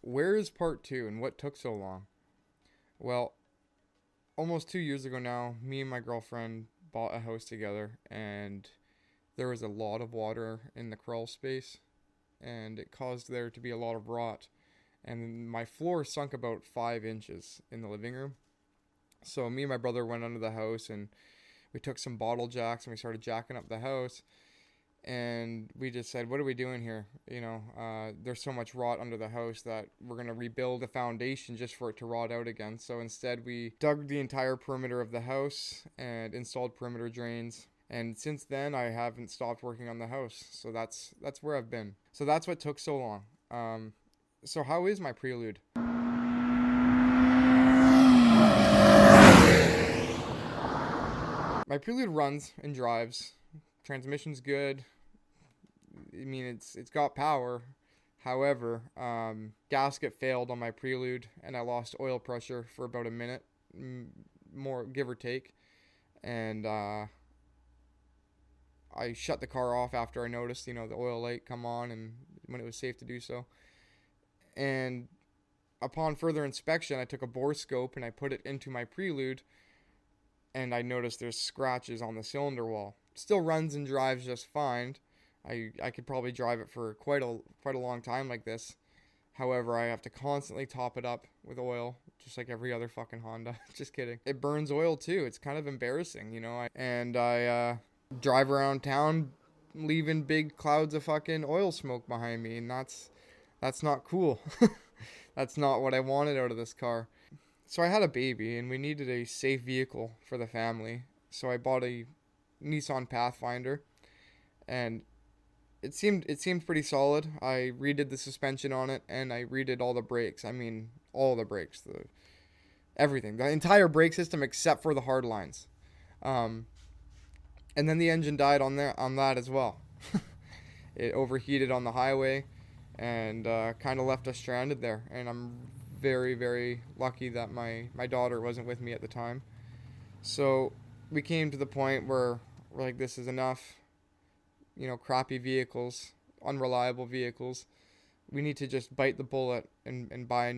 where is part two and what took so long? Well, almost 2 years ago now, me and my girlfriend bought a house together, and there was a lot of water in the crawl space, and it caused there to be a lot of rot. And my floor sunk about 5 inches in the living room. So me and my brother went under the house, and we took some bottle jacks and we started jacking up the house. And we just said, what are we doing here? There's so much rot under the house that we're going to rebuild the foundation just for it to rot out again. So instead we dug the entire perimeter of the house and installed perimeter drains. And since then I haven't stopped working on the house. So that's where I've been. So that's what took so long. So how is my Prelude? My Prelude runs and drives. Transmission's good. I mean, it's got power. However, gasket failed on my Prelude, and I lost oil pressure for about a minute, more give or take. And I shut the car off after I noticed, the oil light come on, and when it was safe to do so. And upon further inspection, I took a bore scope and I put it into my Prelude, and I noticed there's scratches on the cylinder wall. Still runs and drives just fine. I could probably drive it for quite a long time like this. However, I have to constantly top it up with oil, just like every other fucking Honda. Just kidding. It burns oil too. It's kind of embarrassing, I drive around town leaving big clouds of fucking oil smoke behind me, and that's not cool. That's not what I wanted out of this car. So I had a baby, and we needed a safe vehicle for the family. So I bought a Nissan Pathfinder, and it seemed pretty solid. I redid the suspension on it, and I redid all the brakes. I mean, all the brakes, everything, the entire brake system except for the hard lines. And then the engine died on that as well. It overheated on the highway, and kind of left us stranded there. And I'm very, very lucky that my daughter wasn't with me at the time. So we came to the point where we're like, this is enough. Crappy vehicles, unreliable vehicles. We need to just bite the bullet and buy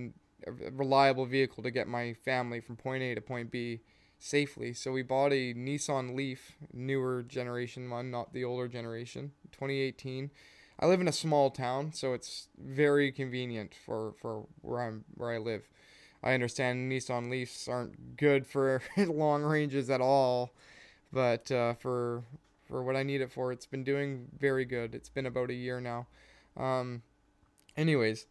a reliable vehicle to get my family from point A to point B safely. So we bought a Nissan Leaf, newer generation one, not the older generation, 2018. I live in a small town, so it's very convenient for where I live. I understand Nissan Leafs aren't good for long ranges at all, but for what I need it for, it's been doing very good. It's been about a year now. Anyways,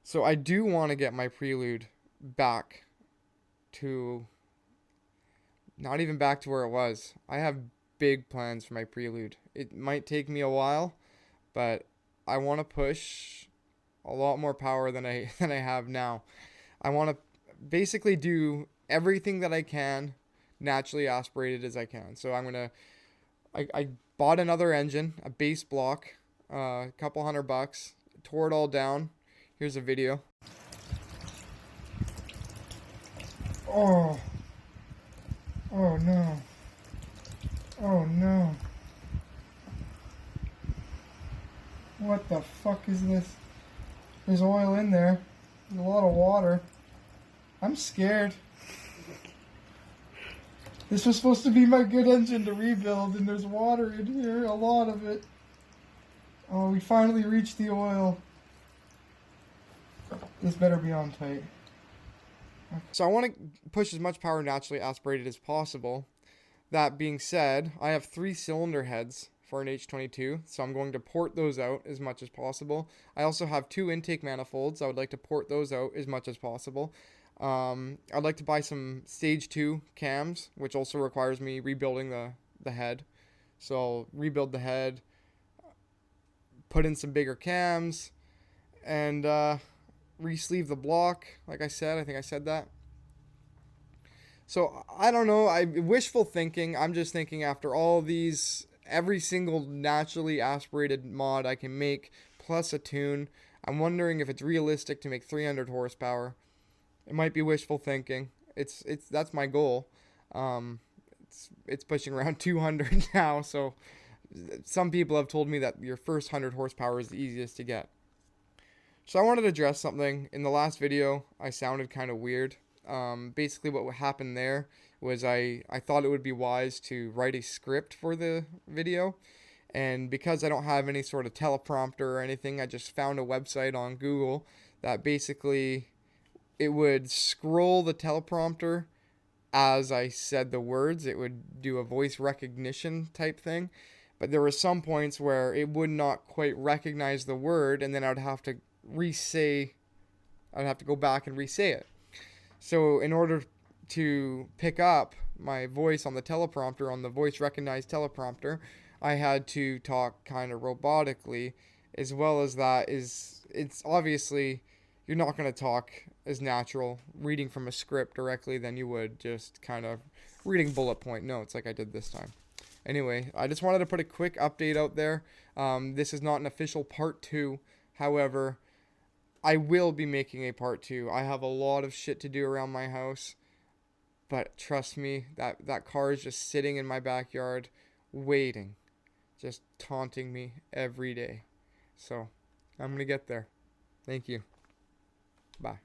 so I do want to get my Prelude back to, not even back to where it was. I have big plans for my Prelude. It might take me a while, but I want to push a lot more power than I have now. I want to basically do everything that I can naturally aspirated as I can. So I bought another engine, a base block, a couple $100, tore it all down. Here's a video. Oh no. Oh no. What the fuck is this? There's oil in there. There's a lot of water. I'm scared. This was supposed to be my good engine to rebuild, and there's water in here, a lot of it. Oh, we finally reached the oil. This better be on tight. Okay. So I want to push as much power naturally aspirated as possible. That being said, I have 3 cylinder heads for an H22, so I'm going to port those out as much as possible. I also have 2 intake manifolds. I would like to port those out as much as possible. I'd like to buy some stage 2 cams, which also requires me rebuilding the head. So I'll rebuild the head, put in some bigger cams, and re-sleeve the block. Like I said, I think I said that. So I don't know, wishful thinking. I'm just thinking after all these, every single naturally aspirated mod I can make, plus a tune, I'm wondering if it's realistic to make 300 horsepower. It might be wishful thinking. That's my goal. It's pushing around 200 now, so some people have told me that your first 100 horsepower is the easiest to get. So I wanted to address something. In the last video, I sounded kind of weird. Basically, what happened there was I thought it would be wise to write a script for the video. And because I don't have any sort of teleprompter or anything, I just found a website on Google that basically it would scroll the teleprompter as I said the words. It would do a voice recognition type thing. But there were some points where it would not quite recognize the word, and then I'd have to go back and re-say it. So in order to pick up my voice on the teleprompter, on the voice recognized teleprompter, I had to talk kind of robotically, as well as that is, it's obviously, you're not going to talk as natural reading from a script directly than you would just kind of reading bullet point notes like I did this time. Anyway, I just wanted to put a quick update out there. This is not an official part 2. However, I will be making a part 2. I have a lot of shit to do around my house. But trust me, that car is just sitting in my backyard waiting. Just taunting me every day. So, I'm going to get there. Thank you. Bye.